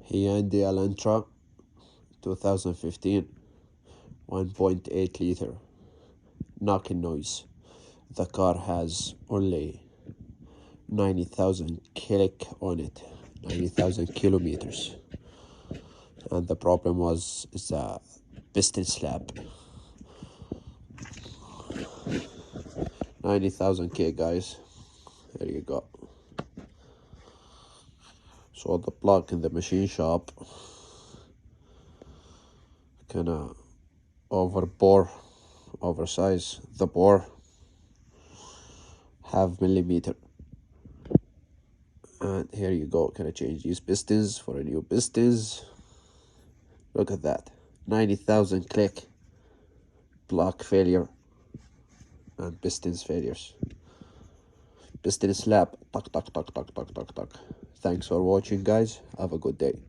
Hyundai Elantra 2015, 1.8 liter, knocking noise. The car has only 90,000 click on it, 90,000 kilometers. And the problem was the piston slap. 90,000 K, guys. There you go. So the plug in the machine shop kinda oversize the bore half millimeter. And here you go, can I change these pistons for a new pistons? Look at that, 90,000 click, block failure, and pistons failures. Piston slap, tuck, tuck, tuck, tuck, tuck, tuck, tuck. Thanks for watching, guys. Have a good day.